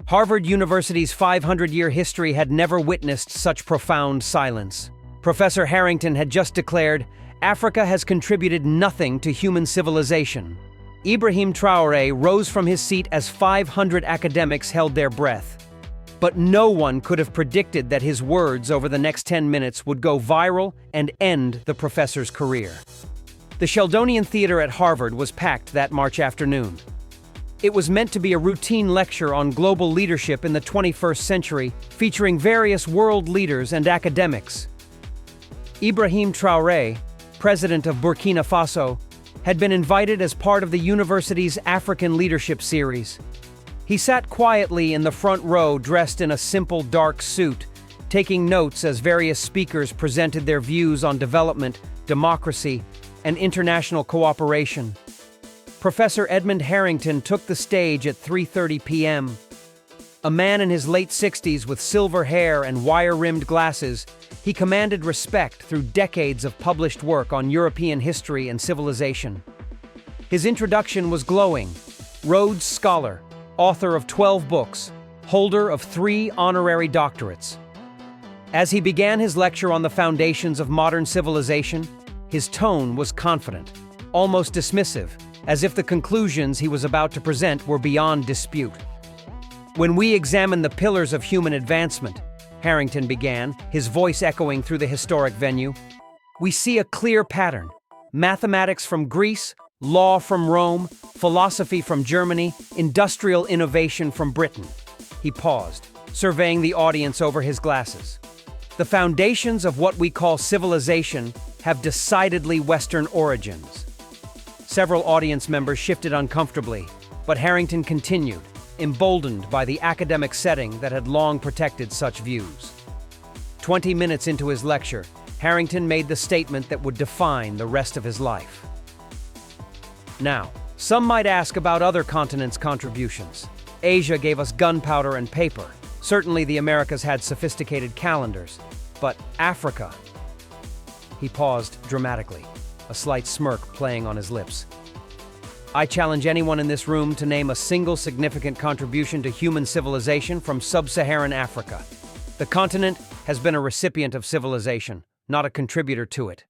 Harvard University's 500-year history had never witnessed such profound silence. Professor Harrington had just declared, "Africa has contributed nothing to human civilization." Ibrahim Traoré rose from his seat as 500 academics held their breath. But no one could have predicted that his words over the next 10 minutes would go viral and end the professor's career. The Sheldonian Theater at Harvard was packed that March afternoon. It was meant to be a routine lecture on global leadership in the 21st century, featuring various world leaders and academics. Ibrahim Traoré, President of Burkina Faso, had been invited as part of the university's African Leadership Series. He sat quietly in the front row dressed in a simple dark suit, taking notes as various speakers presented their views on development, democracy, and international cooperation. Professor Edmund Harrington took the stage at 3:30 p.m. A man in his late 60s with silver hair and wire-rimmed glasses, he commanded respect through decades of published work on European history and civilization. His introduction was glowing. Rhodes Scholar, author of 12 books, holder of 3 honorary doctorates. As he began his lecture on the foundations of modern civilization, his tone was confident, almost dismissive, as if the conclusions he was about to present were beyond dispute. "When we examine the pillars of human advancement," Harrington began, his voice echoing through the historic venue, "we see a clear pattern. Mathematics from Greece, law from Rome, philosophy from Germany, industrial innovation from Britain." He paused, surveying the audience over his glasses. "The foundations of what we call civilization have decidedly Western origins." Several audience members shifted uncomfortably, but Harrington continued, emboldened by the academic setting that had long protected such views. 20 minutes into his lecture, Harrington made the statement that would define the rest of his life. Now, some might ask about other continents' contributions. Asia gave us gunpowder and paper. Certainly the Americas had sophisticated calendars. But Africa? He paused dramatically, a slight smirk playing on his lips. "I challenge anyone in this room to name a single significant contribution to human civilization from sub-Saharan Africa. The continent has been a recipient of civilization, not a contributor to it."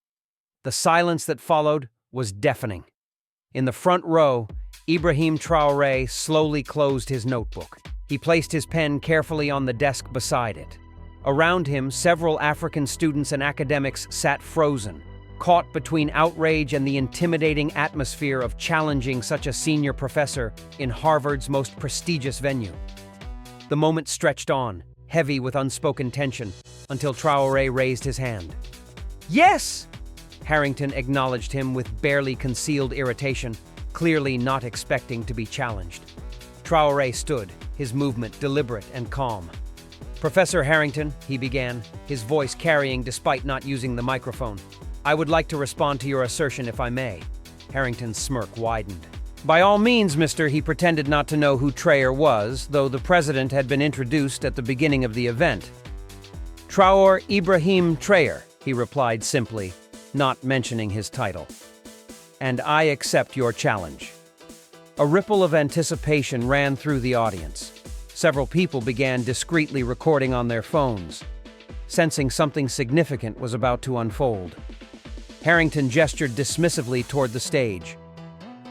The silence that followed was deafening. In the front row, Ibrahim Traoré slowly closed his notebook. He placed his pen carefully on the desk beside it. Around him, several African students and academics sat frozen, caught between outrage and the intimidating atmosphere of challenging such a senior professor in Harvard's most prestigious venue. The moment stretched on, heavy with unspoken tension, until Traoré raised his hand. "Yes!" Harrington acknowledged him with barely concealed irritation, clearly not expecting to be challenged. Traoré stood, his movement deliberate and calm. "Professor Harrington," he began, his voice carrying despite not using the microphone, "I would like to respond to your assertion if I may." Harrington's smirk widened. "By all means, mister," he pretended not to know who Traoré was, though the president had been introduced at the beginning of the event. "Traoré Ibrahim Traoré," he replied simply, not mentioning his title. "And I accept your challenge." A ripple of anticipation ran through the audience. Several people began discreetly recording on their phones, sensing something significant was about to unfold. Harrington gestured dismissively toward the stage.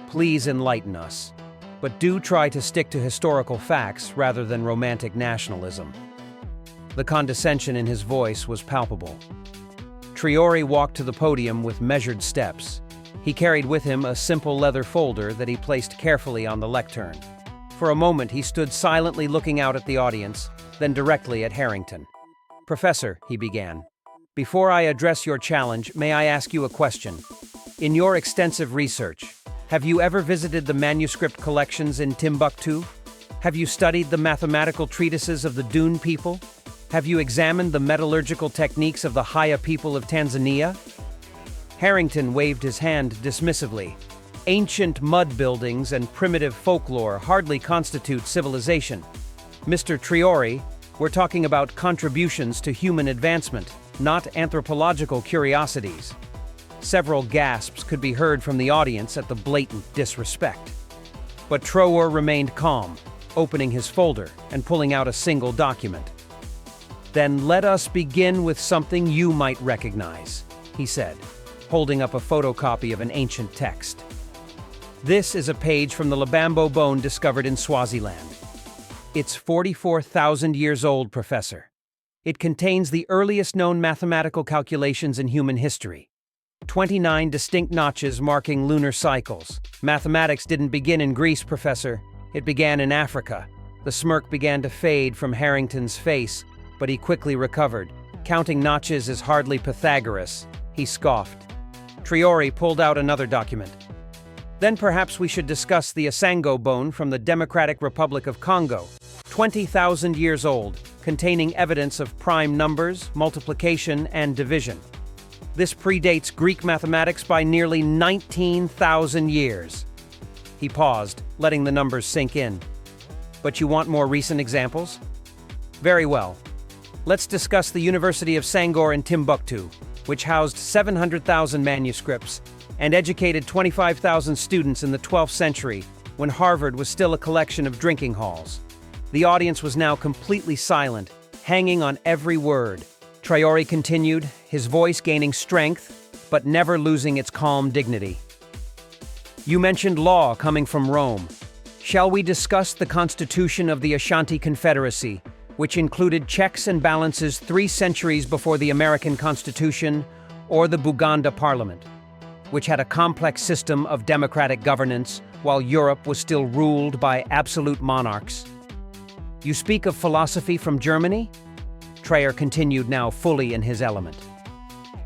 "Please enlighten us, but do try to stick to historical facts rather than romantic nationalism." The condescension in his voice was palpable. Traoré walked to the podium with measured steps. He carried with him a simple leather folder that he placed carefully on the lectern. For a moment, he stood silently looking out at the audience, then directly at Harrington. "Professor," he began, "before I address your challenge, may I ask you a question? In your extensive research, have you ever visited the manuscript collections in Timbuktu? Have you studied the mathematical treatises of the Dune people? Have you examined the metallurgical techniques of the Haya people of Tanzania?" Harrington waved his hand dismissively. "Ancient mud buildings and primitive folklore hardly constitute civilization. Mr. Traoré, we're talking about contributions to human advancement, not anthropological curiosities." Several gasps could be heard from the audience at the blatant disrespect. But Traoré remained calm, opening his folder and pulling out a single document. "Then let us begin with something you might recognize," he said, holding up a photocopy of an ancient text. "This is a page from the Labambo bone discovered in Swaziland. It's 44,000 years old, Professor. It contains the earliest known mathematical calculations in human history. 29 distinct notches marking lunar cycles. Mathematics didn't begin in Greece, Professor. It began in Africa." The smirk began to fade from Harrington's face, but he quickly recovered. "Counting notches is hardly Pythagoras," he scoffed. Traoré pulled out another document. "Then perhaps we should discuss the Asango bone from the Democratic Republic of Congo, 20,000 years old, containing evidence of prime numbers, multiplication, and division. This predates Greek mathematics by nearly 19,000 years." He paused, letting the numbers sink in. "But you want more recent examples? Very well. Let's discuss the University of Sangor in Timbuktu, which housed 700,000 manuscripts and educated 25,000 students in the 12th century when Harvard was still a collection of drinking halls. The audience was now completely silent, hanging on every word. Traoré continued, his voice gaining strength, but never losing its calm dignity. "You mentioned law coming from Rome. Shall we discuss the constitution of the Ashanti Confederacy, which included checks and balances 3 centuries before the American Constitution or the Buganda Parliament, which had a complex system of democratic governance while Europe was still ruled by absolute monarchs? You speak of philosophy from Germany?" Traoré continued, now fully in his element.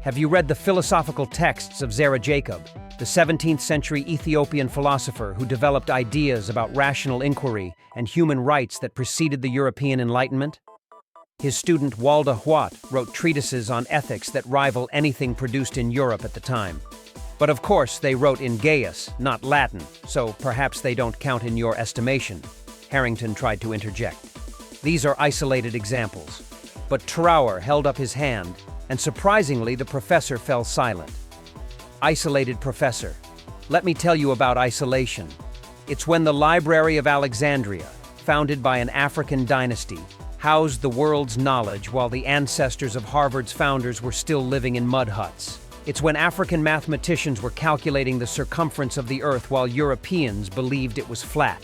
"Have you read the philosophical texts of Zara Jacob, the 17th century Ethiopian philosopher who developed ideas about rational inquiry and human rights that preceded the European Enlightenment? His student Walda Huat wrote treatises on ethics that rival anything produced in Europe at the time. But of course, they wrote in Gaius, not Latin, so perhaps they don't count in your estimation," Harrington tried to interject. "These are isolated examples." But Traoré held up his hand, and surprisingly, the professor fell silent. "Isolated, Professor. Let me tell you about isolation. It's when the Library of Alexandria, founded by an African dynasty, housed the world's knowledge while the ancestors of Harvard's founders were still living in mud huts. It's when African mathematicians were calculating the circumference of the Earth while Europeans believed it was flat.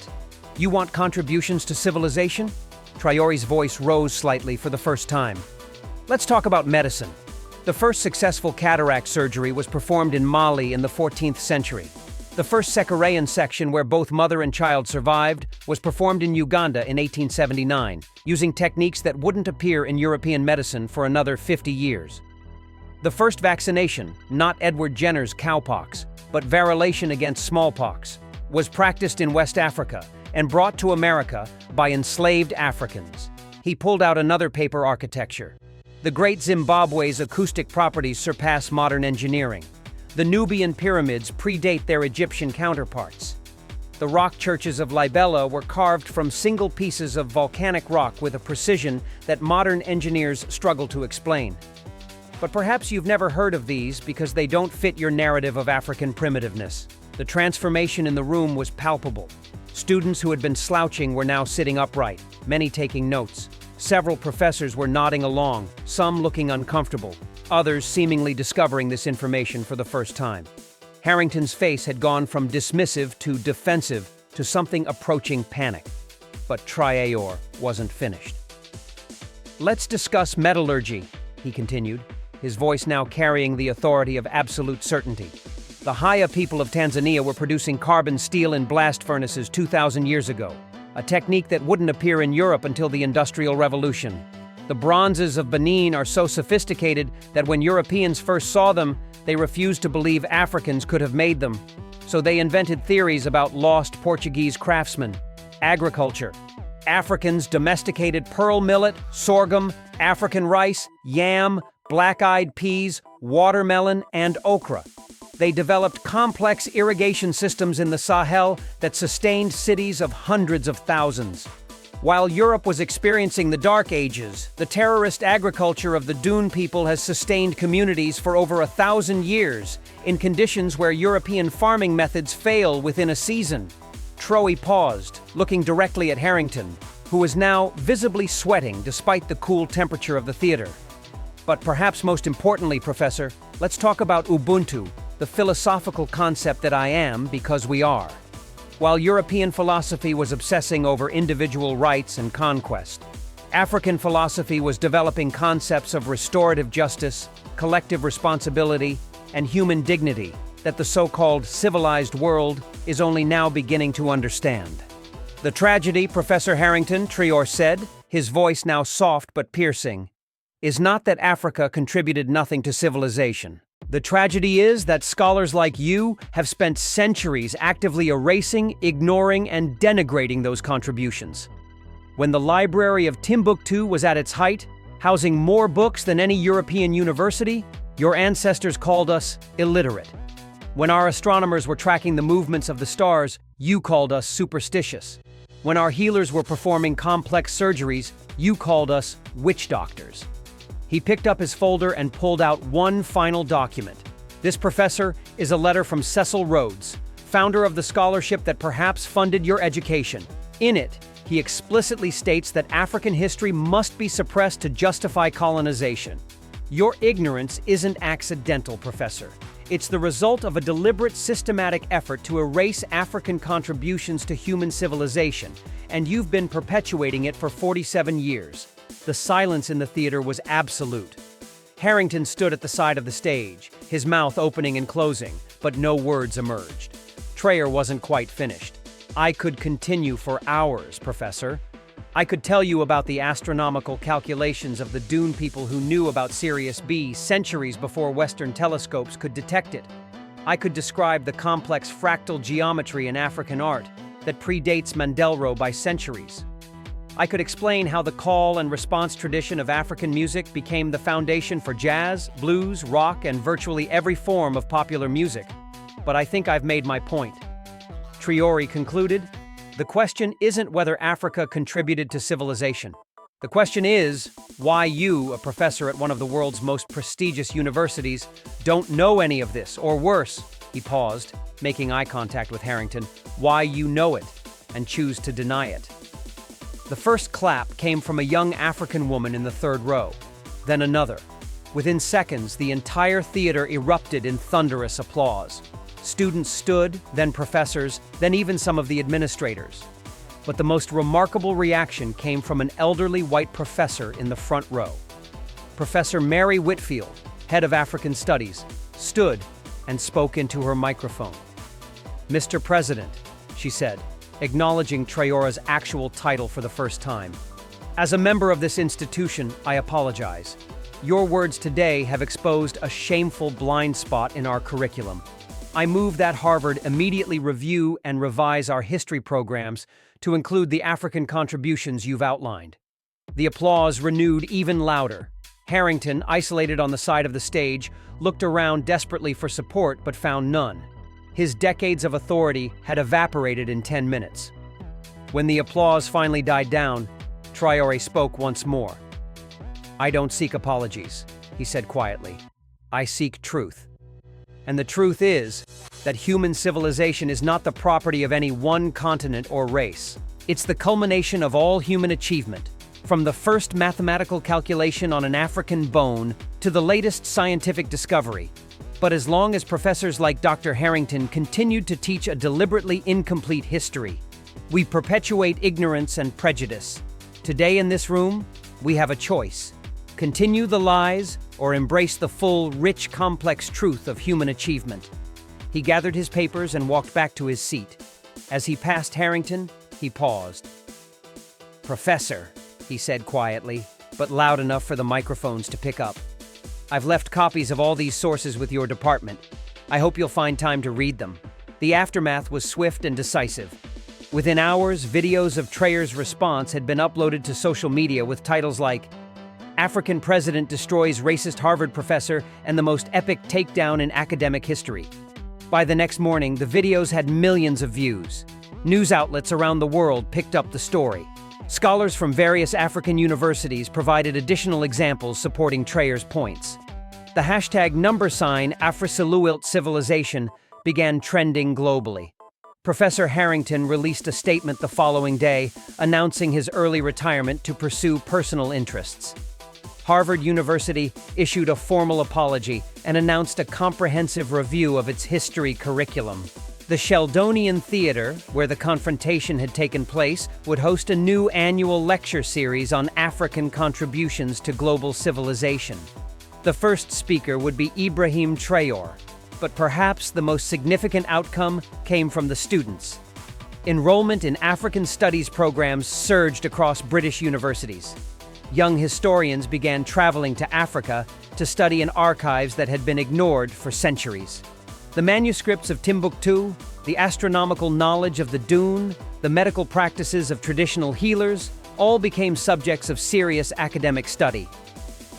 You want contributions to civilization?" Traoré's voice rose slightly for the first time. "Let's talk about medicine. The first successful cataract surgery was performed in Mali in the 14th century. The first Sekarayan section, where both mother and child survived, was performed in Uganda in 1879, using techniques that wouldn't appear in European medicine for another 50 years. The first vaccination, not Edward Jenner's cowpox, but variolation against smallpox, was practiced in West Africa and brought to America by enslaved Africans." He pulled out another paper architecture. "The Great Zimbabwe's acoustic properties surpass modern engineering. The Nubian pyramids predate their Egyptian counterparts. The rock churches of Libella were carved from single pieces of volcanic rock with a precision that modern engineers struggle to explain. But perhaps you've never heard of these because they don't fit your narrative of African primitiveness." The transformation in the room was palpable. Students who had been slouching were now sitting upright, many taking notes. Several professors were nodding along, some looking uncomfortable, others seemingly discovering this information for the first time. Harrington's face had gone from dismissive to defensive to something approaching panic. But Traoré wasn't finished. "Let's discuss metallurgy," he continued, his voice now carrying the authority of absolute certainty. "The Haya people of Tanzania were producing carbon steel in blast furnaces 2,000 years ago, a technique that wouldn't appear in Europe until the Industrial Revolution. The bronzes of Benin are so sophisticated that when Europeans first saw them, they refused to believe Africans could have made them. So they invented theories about lost Portuguese craftsmen, agriculture. Africans domesticated pearl millet, sorghum, African rice, yam, black-eyed peas, watermelon, and okra. They developed complex irrigation systems in the Sahel that sustained cities of hundreds of thousands. While Europe was experiencing the Dark Ages, the terrorist agriculture of the Dune people has sustained communities for over 1,000 years in conditions where European farming methods fail within a season. Traoré paused, looking directly at Harrington, who was now visibly sweating despite the cool temperature of the theater. But perhaps most importantly, Professor, let's talk about Ubuntu, the philosophical concept that I am because we are. While European philosophy was obsessing over individual rights and conquest, African philosophy was developing concepts of restorative justice, collective responsibility, and human dignity that the so-called civilized world is only now beginning to understand. The tragedy, Professor Harrington, Traoré said, his voice now soft but piercing, is not that Africa contributed nothing to civilization. The tragedy is that scholars like you have spent centuries actively erasing, ignoring, and denigrating those contributions. When the Library of Timbuktu was at its height, housing more books than any European university, your ancestors called us illiterate. When our astronomers were tracking the movements of the stars, you called us superstitious. When our healers were performing complex surgeries, you called us witch doctors. He picked up his folder and pulled out one final document. This, Professor, is a letter from Cecil Rhodes, founder of the scholarship that perhaps funded your education. In it, he explicitly states that African history must be suppressed to justify colonization. Your ignorance isn't accidental, Professor. It's the result of a deliberate, systematic effort to erase African contributions to human civilization, and you've been perpetuating it for 47 years. The silence in the theater was absolute. Harrington stood at the side of the stage, his mouth opening and closing, but no words emerged. Traoré wasn't quite finished. I could continue for hours, Professor. I could tell you about the astronomical calculations of the Dune people who knew about Sirius B centuries before Western telescopes could detect it. I could describe the complex fractal geometry in African art that predates Mandelbrot by centuries. I could explain how the call and response tradition of African music became the foundation for jazz, blues, rock, and virtually every form of popular music. But I think I've made my point. Traoré concluded, the question isn't whether Africa contributed to civilization. The question is why you, a professor at one of the world's most prestigious universities, don't know any of this, or worse, he paused, making eye contact with Harrington, why you know it and choose to deny it. The first clap came from a young African woman in the third row, then another. Within seconds, the entire theater erupted in thunderous applause. Students stood, then professors, then even some of the administrators. But the most remarkable reaction came from an elderly white professor in the front row. Professor Mary Whitfield, head of African Studies, stood and spoke into her microphone. Mr. President, she said, acknowledging Traoré's actual title for the first time. As a member of this institution, I apologize. Your words today have exposed a shameful blind spot in our curriculum. I move that Harvard immediately review and revise our history programs to include the African contributions you've outlined. The applause renewed even louder. Harrington, isolated on the side of the stage, looked around desperately for support but found none. His decades of authority had evaporated in 10 minutes. When the applause finally died down, Traoré spoke once more. I don't seek apologies, he said quietly. I seek truth. And the truth is that human civilization is not the property of any one continent or race. It's the culmination of all human achievement, from the first mathematical calculation on an African bone to the latest scientific discovery. But as long as professors like Dr. Harrington continued to teach a deliberately incomplete history, we perpetuate ignorance and prejudice. Today in this room, we have a choice. Continue the lies or embrace the full, rich, complex truth of human achievement. He gathered his papers and walked back to his seat. As he passed Harrington, he paused. Professor, he said quietly, but loud enough for the microphones to pick up. I've left copies of all these sources with your department. I hope you'll find time to read them. The aftermath was swift and decisive. Within hours, videos of Traoré's response had been uploaded to social media with titles like African President Destroys Racist Harvard Professor and the Most Epic Takedown in Academic History. By the next morning, the videos had millions of views. News outlets around the world picked up the story. Scholars from various African universities provided additional examples supporting Traoré's points. The hashtag #AfriCivilization began trending globally. Professor Harrington released a statement the following day announcing his early retirement to pursue personal interests. Harvard University issued a formal apology and announced a comprehensive review of its history curriculum. The Sheldonian Theater, where the confrontation had taken place, would host a new annual lecture series on African contributions to global civilization. The first speaker would be Ibrahim Traoré, but perhaps the most significant outcome came from the students. Enrollment in African studies programs surged across British universities. Young historians began traveling to Africa to study in archives that had been ignored for centuries. The manuscripts of Timbuktu, the astronomical knowledge of the Dune, the medical practices of traditional healers, all became subjects of serious academic study.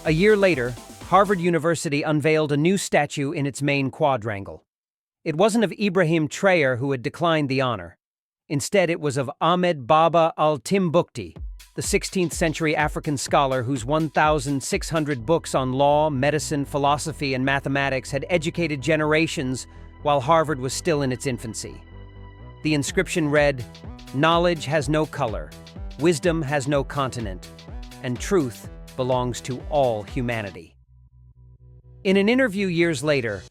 A year later, Harvard University unveiled a new statue in its main quadrangle. It wasn't of Ibrahim Traoré who had declined the honor. Instead, it was of Ahmed Baba al-Timbuktu, the 16th century African scholar whose 1,600 books on law, medicine, philosophy, and mathematics had educated generations while Harvard was still in its infancy. The inscription read, "Knowledge has no color, wisdom has no continent, and truth belongs to all humanity." In an interview years later,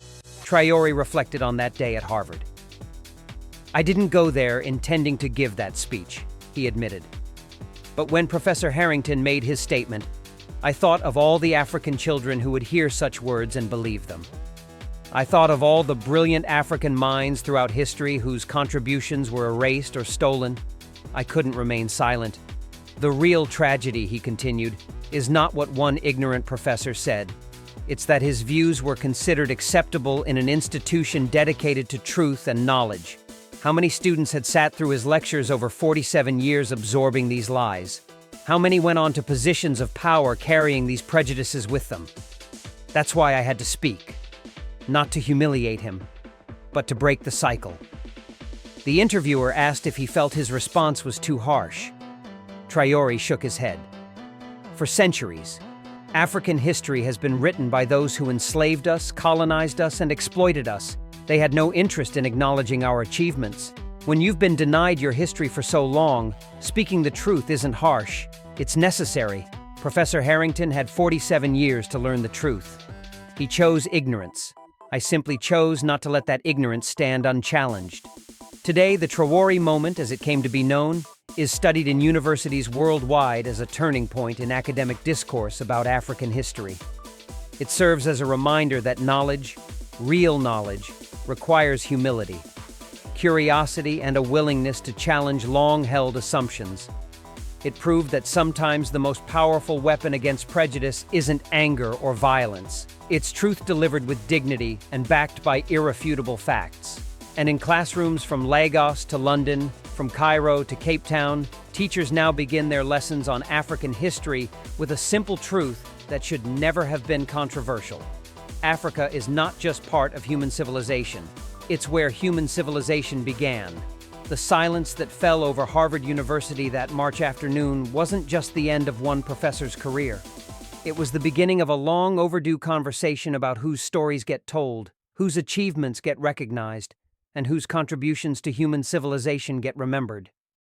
Traoré reflected on that day at Harvard. "I didn't go there intending to give that speech," he admitted. But when Professor Harrington made his statement, I thought of all the African children who would hear such words and believe them. I thought of all the brilliant African minds throughout history whose contributions were erased or stolen. I couldn't remain silent. The real tragedy, he continued, is not what one ignorant professor said. It's that his views were considered acceptable in an institution dedicated to truth and knowledge. How many students had sat through his lectures over 47 years absorbing these lies? How many went on to positions of power carrying these prejudices with them? That's why I had to speak. Not to humiliate him, but to break the cycle. The interviewer asked if he felt his response was too harsh. Traoré shook his head. For centuries, African history has been written by those who enslaved us, colonized us, and exploited us. They had no interest in acknowledging our achievements. When you've been denied your history for so long, speaking the truth isn't harsh. It's necessary. Professor Harrington had 47 years to learn the truth. He chose ignorance. I simply chose not to let that ignorance stand unchallenged. Today, the Traoré moment, as it came to be known, is studied in universities worldwide as a turning point in academic discourse about African history. It serves as a reminder that knowledge, real knowledge, requires humility, curiosity, and a willingness to challenge long-held assumptions. It proved that sometimes the most powerful weapon against prejudice isn't anger or violence. It's truth delivered with dignity and backed by irrefutable facts. And in classrooms from Lagos to London, from Cairo to Cape Town, teachers now begin their lessons on African history with a simple truth that should never have been controversial. Africa is not just part of human civilization. It's where human civilization began. The silence that fell over Harvard University that March afternoon wasn't just the end of one professor's career. It was the beginning of a long overdue conversation about whose stories get told, whose achievements get recognized, and whose contributions to human civilization get remembered.